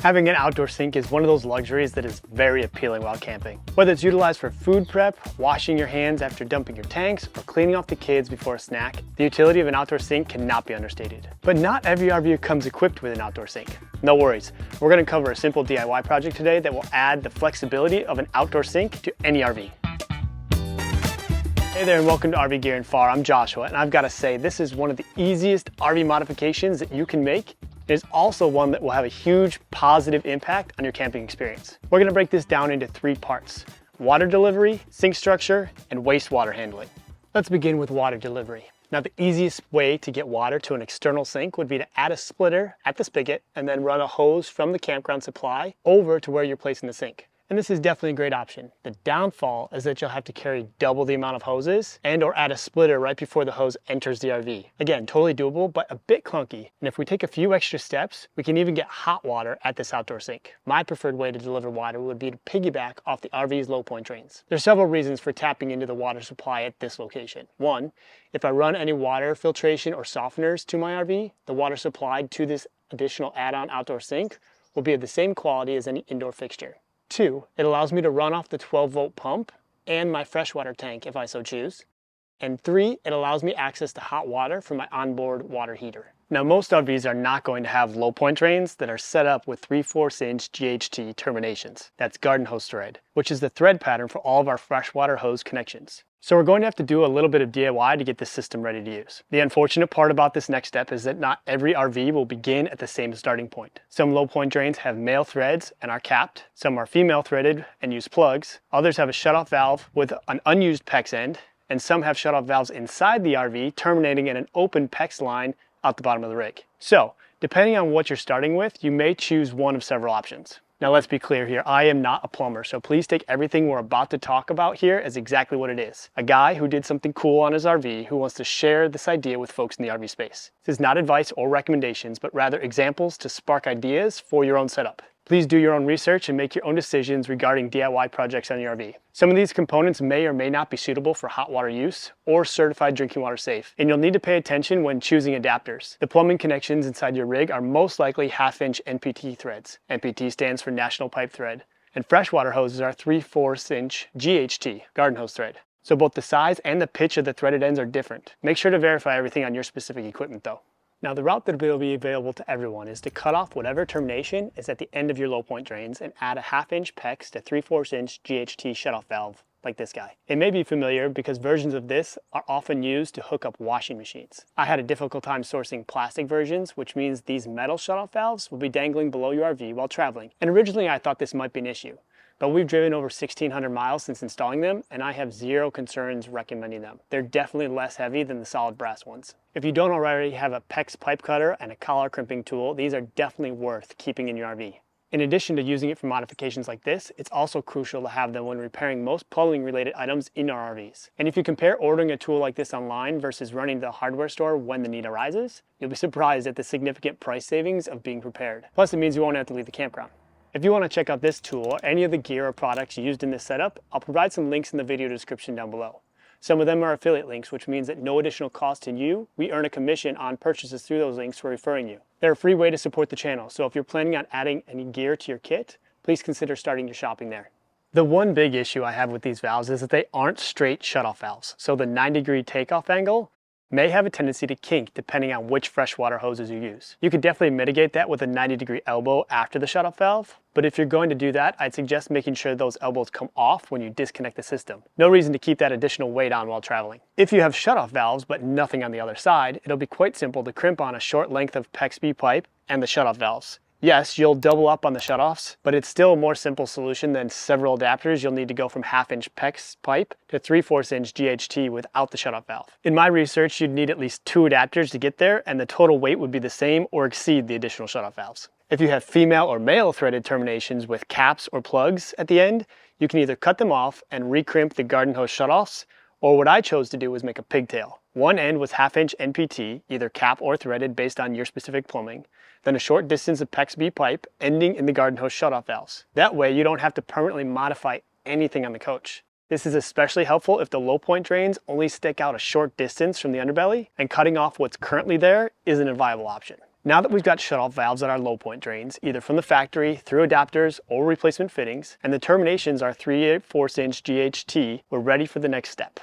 Having an outdoor sink is one of those luxuries that is very appealing while camping. Whether it's utilized for food prep, washing your hands after dumping your tanks, or cleaning off the kids before a snack, the utility of an outdoor sink cannot be understated. But not every RV comes equipped with an outdoor sink. No worries, we're going to cover a simple DIY project today that will add the flexibility of an outdoor sink to any RV. Hey there and welcome to RV Gear and Far. I'm Joshua, and I've got to say this is one of the easiest RV modifications that you can make. It is also one that will have a huge positive impact on your camping experience. We're going to break this down into three parts: water delivery, sink structure, and wastewater handling. Let's begin with water delivery. Now, the easiest way to get water to an external sink would be to add a splitter at the spigot and then run a hose from the campground supply over to where you're placing the sink. And this is definitely a great option. The downfall is that you'll have to carry double the amount of hoses and or add a splitter right before the hose enters the RV. Again, totally doable, but a bit clunky. And if we take a few extra steps, we can even get hot water at this outdoor sink. My preferred way to deliver water would be to piggyback off the RV's low point drains. There's several reasons for tapping into the water supply at this location. One, if I run any water filtration or softeners to my RV, the water supplied to this additional add-on outdoor sink will be of the same quality as any indoor fixture. Two, it allows me to run off the 12-volt pump and my freshwater tank if I so choose. And three, it allows me access to hot water from my onboard water heater. Now, most RVs are not going to have low point drains that are set up with 3/4-inch GHT terminations. That's garden hose thread, which is the thread pattern for all of our freshwater hose connections. So we're going to have to do a little bit of DIY to get this system ready to use. The unfortunate part about this next step is that not every RV will begin at the same starting point. Some low point drains have male threads and are capped. Some are female threaded and use plugs. Others have a shutoff valve with an unused PEX end. And some have shutoff valves inside the RV terminating in an open PEX line out the bottom of the rig. So, depending on what you're starting with, you may choose one of several options. Now, let's be clear here, I am not a plumber, so please take everything we're about to talk about here as exactly what it is. A guy who did something cool on his RV who wants to share this idea with folks in the RV space. This is not advice or recommendations, but rather examples to spark ideas for your own setup. Please do your own research and make your own decisions regarding DIY projects on your RV. Some of these components may or may not be suitable for hot water use or certified drinking water safe, and you'll need to pay attention when choosing adapters. The plumbing connections inside your rig are most likely 1/2-inch NPT threads. NPT stands for National Pipe Thread, and freshwater hoses are 3/4-inch GHT, garden hose thread. So both the size and the pitch of the threaded ends are different. Make sure to verify everything on your specific equipment though. Now, the route that will be available to everyone is to cut off whatever termination is at the end of your low point drains and add a 1/2-inch PEX to 3/4-inch GHT shutoff valve, like this guy. It may be familiar because versions of this are often used to hook up washing machines. I had a difficult time sourcing plastic versions, which means these metal shutoff valves will be dangling below your RV while traveling. And originally I thought this might be an issue, but we've driven over 1,600 miles since installing them, and I have zero concerns recommending them. They're definitely less heavy than the solid brass ones. If you don't already have a PEX pipe cutter and a collar crimping tool, these are definitely worth keeping in your RV. In addition to using it for modifications like this, it's also crucial to have them when repairing most plumbing related items in our RVs. And if you compare ordering a tool like this online versus running to the hardware store when the need arises, you'll be surprised at the significant price savings of being prepared. Plus, it means you won't have to leave the campground. If you want to check out this tool or any of the gear or products used in this setup, I'll provide some links in the video description down below. Some of them are affiliate links, which means at no additional cost to you, we earn a commission on purchases through those links for referring you. They're a free way to support the channel, so if you're planning on adding any gear to your kit, please consider starting your shopping there. The one big issue I have with these valves is that they aren't straight shutoff valves, so the 90-degree takeoff angle may have a tendency to kink depending on which freshwater hoses you use. You could definitely mitigate that with a 90-degree elbow after the shutoff valve, but if you're going to do that, I'd suggest making sure those elbows come off when you disconnect the system. No reason to keep that additional weight on while traveling. If you have shutoff valves but nothing on the other side, it'll be quite simple to crimp on a short length of PEX B pipe and the shutoff valves. Yes, you'll double up on the shutoffs, but it's still a more simple solution than several adapters. You'll need to go from 1/2-inch PEX pipe to 3/4-inch GHT without the shutoff valve. In my research, you'd need at least 2 adapters to get there, and the total weight would be the same or exceed the additional shutoff valves. If you have female or male threaded terminations with caps or plugs at the end, you can either cut them off and recrimp the garden hose shutoffs, or what I chose to do was make a pigtail. One end was 1/2-inch NPT, either cap or threaded based on your specific plumbing, then a short distance of PEX B pipe ending in the garden hose shutoff valves. That way you don't have to permanently modify anything on the coach. This is especially helpful if the low point drains only stick out a short distance from the underbelly and cutting off what's currently there isn't a viable option. Now that we've got shutoff valves at our low point drains, either from the factory, through adapters, or replacement fittings, and the terminations are 3/8 GHT, we're ready for the next step.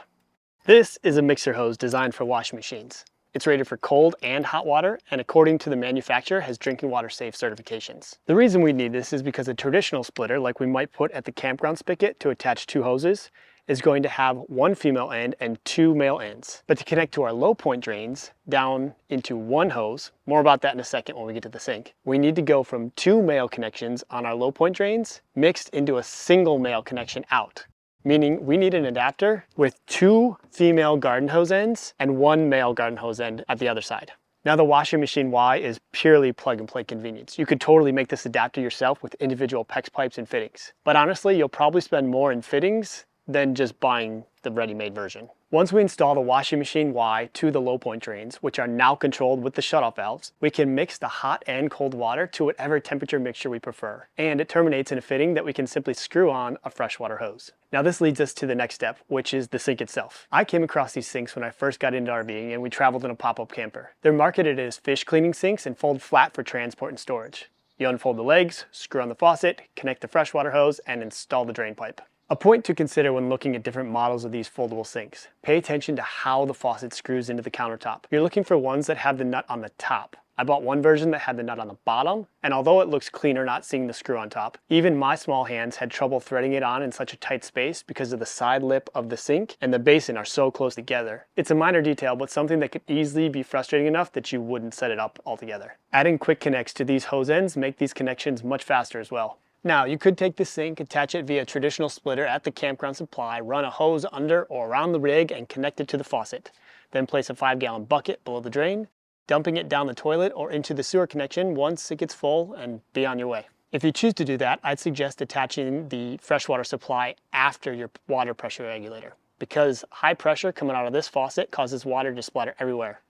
This is a mixer hose designed for washing machines. It's rated for cold and hot water, and according to the manufacturer, has drinking water safe certifications. The reason we need this is because a traditional splitter, like we might put at the campground spigot to attach two hoses, is going to have one female end and two male ends. But to connect to our low point drains down into one hose, more about that in a second when we get to the sink, we need to go from two male connections on our low point drains mixed into a single male connection out. Meaning we need an adapter with two female garden hose ends and one male garden hose end at the other side. Now the washing machine Y is purely plug and play convenience. You could totally make this adapter yourself with individual PEX pipes and fittings. But honestly, you'll probably spend more in fittings than just buying the ready-made version. Once we install the washing machine Y to the low point drains, which are now controlled with the shutoff valves, we can mix the hot and cold water to whatever temperature mixture we prefer. And it terminates in a fitting that we can simply screw on a freshwater hose. Now this leads us to the next step, which is the sink itself. I came across these sinks when I first got into RVing and we traveled in a pop-up camper. They're marketed as fish cleaning sinks and fold flat for transport and storage. You unfold the legs, screw on the faucet, connect the freshwater hose, and install the drain pipe. A point to consider when looking at different models of these foldable sinks. Pay attention to how the faucet screws into the countertop. You're looking for ones that have the nut on the top. I bought one version that had the nut on the bottom, and although it looks cleaner not seeing the screw on top, even my small hands had trouble threading it on in such a tight space because of the side lip of the sink and the basin are so close together. It's a minor detail, but something that could easily be frustrating enough that you wouldn't set it up altogether. Adding quick connects to these hose ends make these connections much faster as well. Now, you could take the sink, attach it via traditional splitter at the campground supply, run a hose under or around the rig and connect it to the faucet. Then place a 5-gallon bucket below the drain, dumping it down the toilet or into the sewer connection once it gets full and be on your way. If you choose to do that, I'd suggest attaching the freshwater supply after your water pressure regulator, because high pressure coming out of this faucet causes water to splatter everywhere.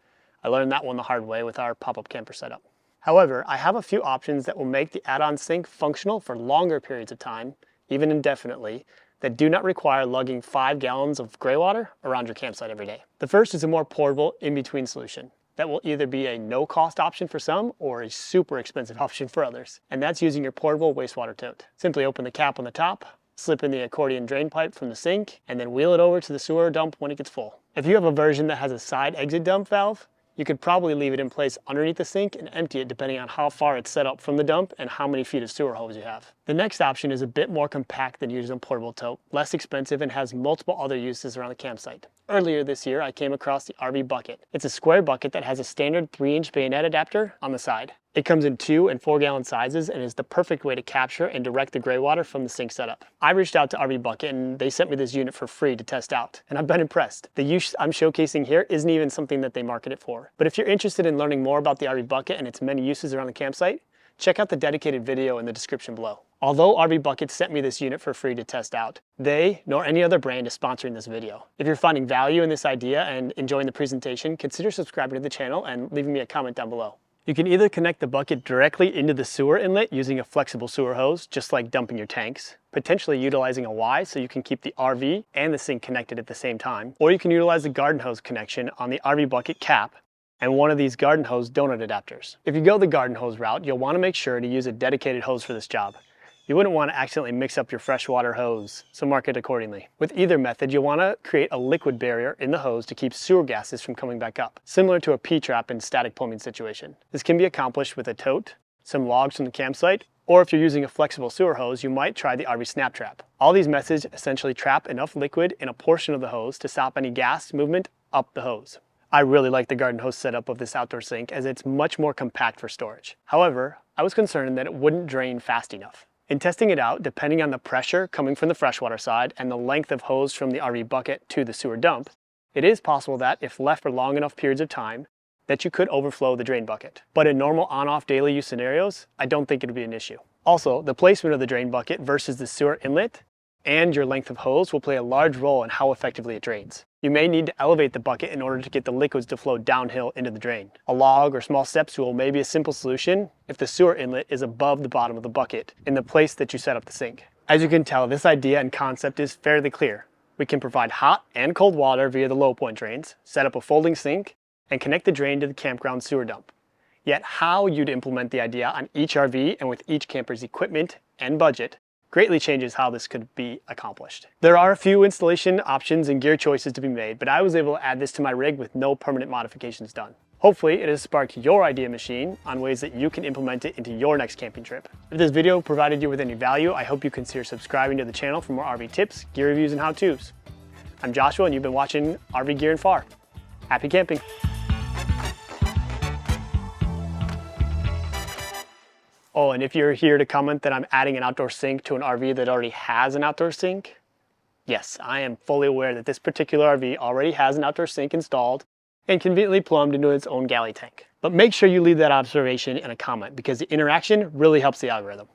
I learned that one the hard way with our pop-up camper setup. However, I have a few options that will make the add-on sink functional for longer periods of time, even indefinitely, that do not require lugging 5 gallons of gray water around your campsite every day. The first is a more portable in-between solution that will either be a no-cost option for some or a super expensive option for others, and that's using your portable wastewater tote. Simply open the cap on the top, slip in the accordion drain pipe from the sink, and then wheel it over to the sewer dump when it gets full. If you have a version that has a side exit dump valve, you could probably leave it in place underneath the sink and empty it depending on how far it's set up from the dump and how many feet of sewer hose you have. The next option is a bit more compact than using a portable tote, less expensive, and has multiple other uses around the campsite. Earlier this year, I came across the RV bucket. It's a square bucket that has a standard 3-inch bayonet adapter on the side. It comes in 2 and 4 gallon sizes and is the perfect way to capture and direct the gray water from the sink setup. I reached out to RV Bucket and they sent me this unit for free to test out, and I've been impressed. The use I'm showcasing here isn't even something that they market it for. But if you're interested in learning more about the RV Bucket and its many uses around the campsite, check out the dedicated video in the description below. Although RV Bucket sent me this unit for free to test out, they, nor any other brand, is sponsoring this video. If you're finding value in this idea and enjoying the presentation, consider subscribing to the channel and leaving me a comment down below. You can either connect the bucket directly into the sewer inlet using a flexible sewer hose, just like dumping your tanks, potentially utilizing a Y so you can keep the RV and the sink connected at the same time, or you can utilize the garden hose connection on the RV Bucket cap and one of these garden hose donut adapters. If you go the garden hose route, you'll want to make sure to use a dedicated hose for this job. You wouldn't want to accidentally mix up your freshwater hose, so mark it accordingly. With either method, you'll want to create a liquid barrier in the hose to keep sewer gases from coming back up, similar to a P-trap in static plumbing situation. This can be accomplished with a tote, some logs from the campsite, or if you're using a flexible sewer hose, you might try the RV snap trap. All these methods essentially trap enough liquid in a portion of the hose to stop any gas movement up the hose. I really like the garden hose setup of this outdoor sink as it's much more compact for storage. However, I was concerned that it wouldn't drain fast enough. In testing it out, depending on the pressure coming from the freshwater side and the length of hose from the RV bucket to the sewer dump, it is possible that if left for long enough periods of time, that you could overflow the drain bucket. But in normal on-off daily use scenarios, I don't think it would be an issue. Also, the placement of the drain bucket versus the sewer inlet and your length of hose will play a large role in how effectively it drains. You may need to elevate the bucket in order to get the liquids to flow downhill into the drain. A log or small step stool may be a simple solution if the sewer inlet is above the bottom of the bucket in the place that you set up the sink. As you can tell, this idea and concept is fairly clear. We can provide hot and cold water via the low point drains, set up a folding sink, and connect the drain to the campground sewer dump. Yet how you'd implement the idea on each RV and with each camper's equipment and budget greatly changes how this could be accomplished. There are a few installation options and gear choices to be made, but I was able to add this to my rig with no permanent modifications done. Hopefully it has sparked your idea machine on ways that you can implement it into your next camping trip. If this video provided you with any value, I hope you consider subscribing to the channel for more RV tips, gear reviews, and how-tos. I'm Joshua and you've been watching RV Gear and Far. Happy camping! Oh, and if you're here to comment that I'm adding an outdoor sink to an RV that already has an outdoor sink, yes, I am fully aware that this particular RV already has an outdoor sink installed and conveniently plumbed into its own galley tank. But make sure you leave that observation in a comment because the interaction really helps the algorithm.